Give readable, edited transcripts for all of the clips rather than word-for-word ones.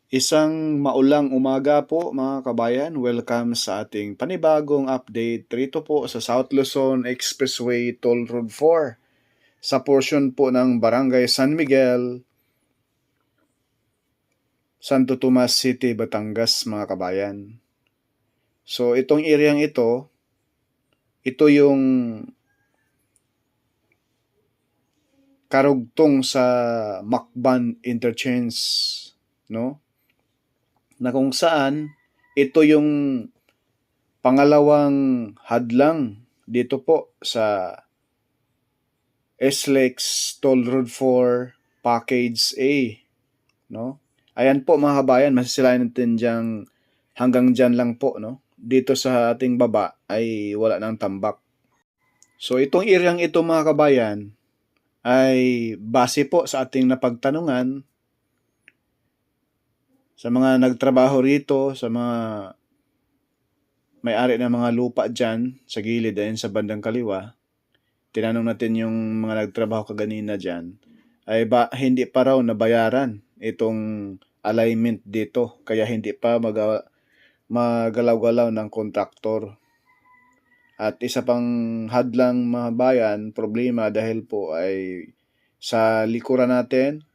Isang maulang umaga po mga kabayan. Welcome sa ating panibagong update rito po sa South Luzon Expressway Toll Road 4 sa portion po ng Barangay San Miguel, Santo Tomas City, Batangas mga kabayan. So itong areang ito yung karugtong sa Macban Interchange, no? Na kung saan ito yung pangalawang hadlang dito po sa SLEX Toll Road 4 Package A, no? Ayan po mga kabayan, masisilayan natin diyang hanggang dyan lang po, no? Dito sa ating baba ay wala nang tambak. So itong areang ito mga kabayan ay base po sa ating napagtanungan sa mga nagtrabaho rito, sa mga may-ari ng mga lupa dyan sa gilid ayan sa bandang kaliwa. Tinanong natin yung mga nagtrabaho kaganina dyan, ay hindi pa raw nabayaran itong alignment dito. Kaya hindi pa magalaw-galaw ng kontraktor. At isa pang hadlang mga bayan, problema dahil po ay sa likuran natin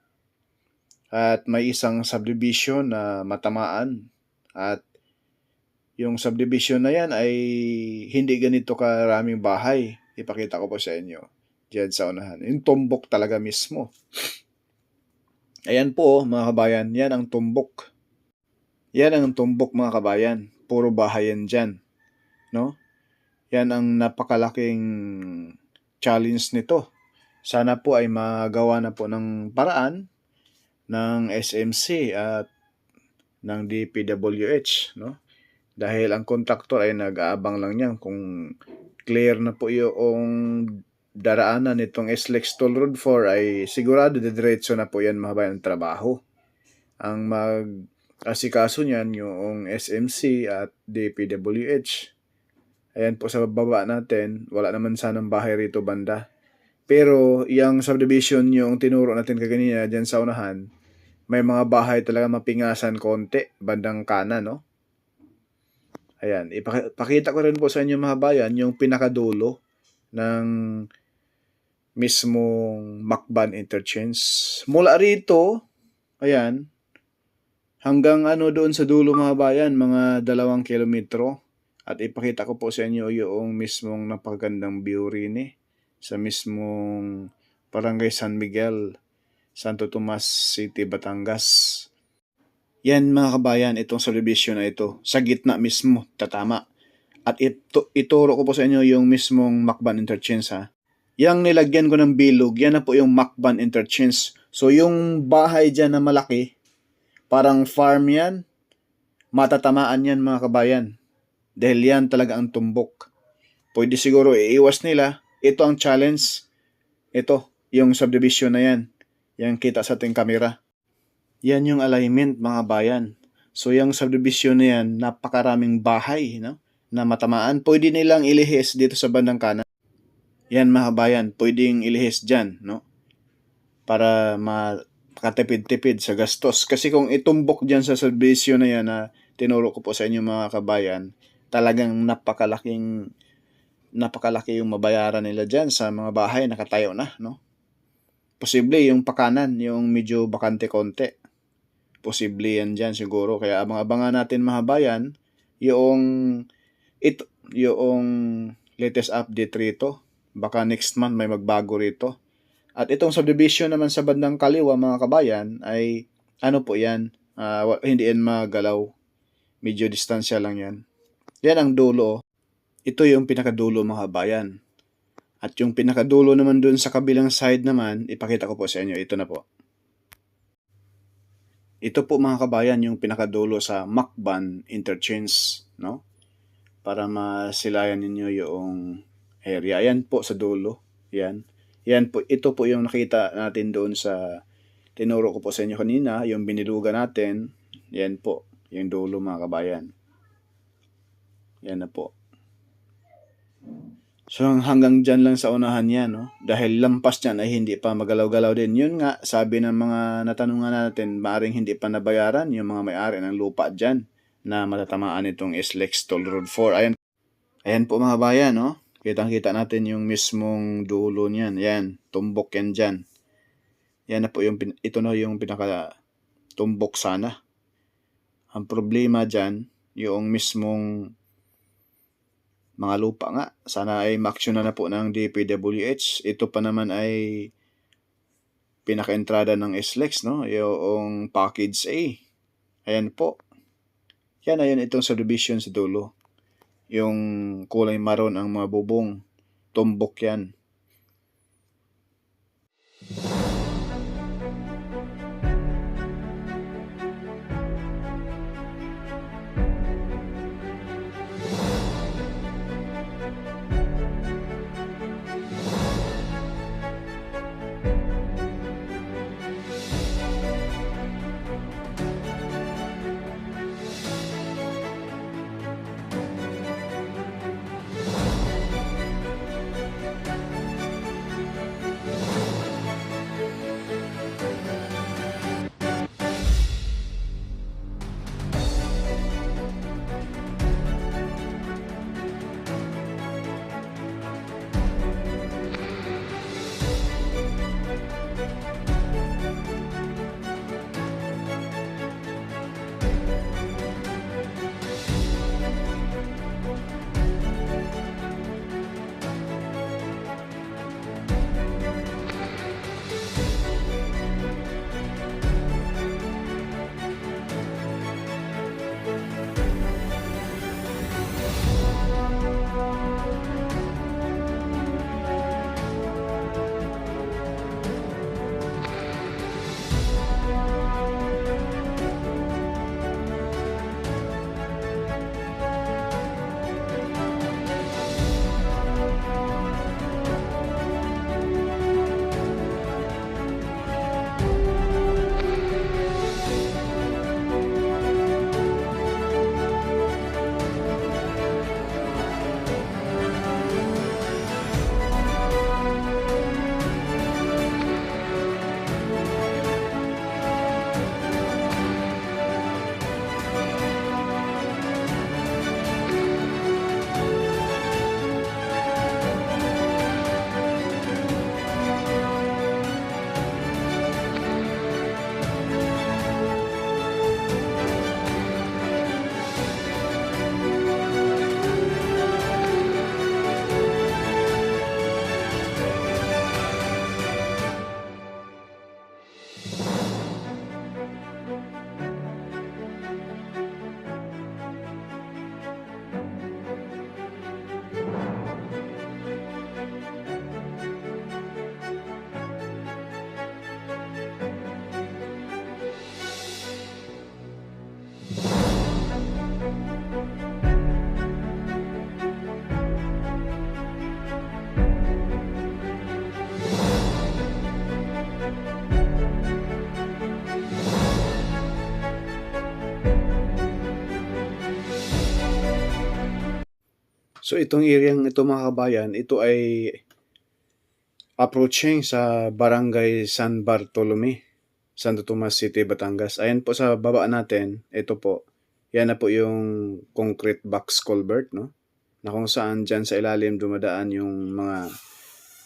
at may isang subdivision na matamaan. At yung subdivision na yan ay hindi ganito karaming bahay. Ipakita ko po sa inyo diyan sa unahan. Yung tumbok talaga mismo. Ayan po mga kabayan, yan ang tumbok. Yan ang tumbok mga kabayan. Puro bahay yan dyan. No? Yan ang napakalaking challenge nito. Sana po ay magawa na po ng paraan ng SMC at ng DPWH, no? Dahil ang kontraktor ay nag-aabang lang niyan kung clear na po yung daraanan nitong SLEX Toll Road 4 ay sigurado diretso na po yan mga bayan ng trabaho. Ang mag-asikaso niyan yung SMC at DPWH. Ayan po sa baba natin, wala naman sanang bahay rito banda. Pero yung subdivision yung tinuro natin kaganina dyan sa unahan, may mga bahay talaga mapingasan konti, bandang kanan, no? Ayan, ipakita ko rin po sa inyo mga bayan yung pinakadulo ng mismong Macban Interchange. Mula rito, ayan, hanggang doon sa dulo mga bayan, mga 2 kilometro. At ipakita ko po sa inyo yung mismong napakagandang view rin sa mismong Barangay San Miguel, Santo Tomas City, Batangas. Yan mga kabayan, itong subdivision na ito, sa gitna mismo, tatama. At ituro ko po sa inyo yung mismong Macban Interchange ha. Yang nilagyan ko ng bilog, yan na po yung Macban Interchange. So yung bahay dyan na malaki, parang farm yan, matatamaan yan mga kabayan. Dahil yan talaga ang tumbok. Pwede siguro iiwas nila. Ito ang challenge. Ito, yung subdivision na yan. Yan kita sa ating kamera. Yan yung alignment mga bayan. So yung subdivision na yan, napakaraming bahay, no? Na matamaan. Pwede nilang ilihis dito sa bandang kanan. Yan mga bayan, pwedeng ilihis dyan, no? Para makatipid-tipid sa gastos. Kasi kung itumbok dyan sa subdivision na yan na tinuro ko po sa inyo mga kabayan, talagang napakalaki yung mabayaran nila dyan sa mga bahay nakatayo na, no? Posible yung pakanan, yung medyo bakante konti. Posible yan dyan siguro. Kaya abang-abangan natin mga bayan yung latest update rito. Baka next month may magbago rito. At itong subdivision naman sa bandang kaliwa mga kabayan ay po yan, hindi yan magalaw. Medyo distansya lang yan. Yan ang dulo. Ito yung pinakadulo mga bayan. At yung pinakadulo naman dun sa kabilang side naman, ipakita ko po sa inyo. Ito na po. Ito po mga kabayan yung pinakadulo sa Macban Interchange, no? Para masilayan ninyo yung area. Ayan po sa dulo. Yan. Yan po, ito po yung nakita natin doon sa tinuro ko po sa inyo kanina, yung binilugan natin. Yan po, yung dulo mga kabayan. Yan na po. So hanggang dyan lang sa unahan niya, no? Dahil lampas niyan ay hindi pa magalaw-galaw din. Yun nga, sabi ng mga natanungan natin, maaring hindi pa nabayaran yung mga may-ari ng lupa dyan na matatamaan itong SLEX Toll Road 4. Ayan po mga bayan, no? Kitang-kita natin yung mismong dulo niyan. Ayan, tumbok yan dyan. Yan na po ito na yung pinaka tumbok sana. Ang problema dyan, yung mismong mga lupa nga. Sana ay ma-aksyonan na po ng DPWH. Ito pa naman ay pinaka-entrada ng SLEX, no? Yung package A. Ayan po. Yan, ayan itong subdivision sa dulo. Yung kulay maroon ang mga bubong. Tumbok yan. So itong area ito mga kabayan, ito ay approaching sa Barangay San Bartolome, Santo Tomas City, Batangas. Ayan po sa baba natin, ito po. Yan na po yung concrete box culvert, no? Na kung saan dyan sa ilalim dumadaan yung mga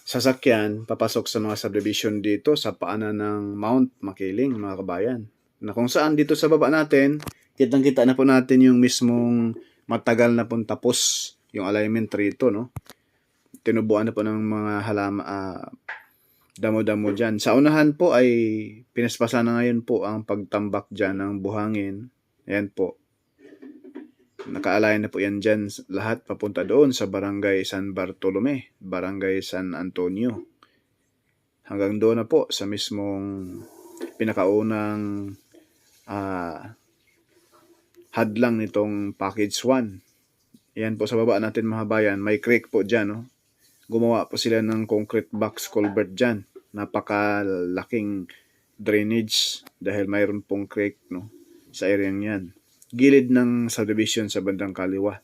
sasakyan papasok sa mga subdivision dito sa paanan ng Mount Makiling, mga kabayan. Na kung saan dito sa baba natin, kitang-kita na po natin yung mismong matagal na pong tapos yung alignment rito, no? Tinubuan na po ng mga damo-damo dyan. Sa unahan po ay pinaspasa na ngayon po ang pagtambak dyan ng buhangin. Ayan po. Naka-align na po yan dyan lahat papunta doon sa Barangay San Bartolome, Barangay San Antonio. Hanggang doon na po sa mismong pinakaunang hadlang nitong package 1. Yan po sa baba natin mga bayan, may creek po dyan. No? Gumawa po sila ng concrete box culvert dyan. Napakalaking drainage dahil mayroon pong creek, no, sa area yan. Gilid ng subdivision sa bandang kaliwa.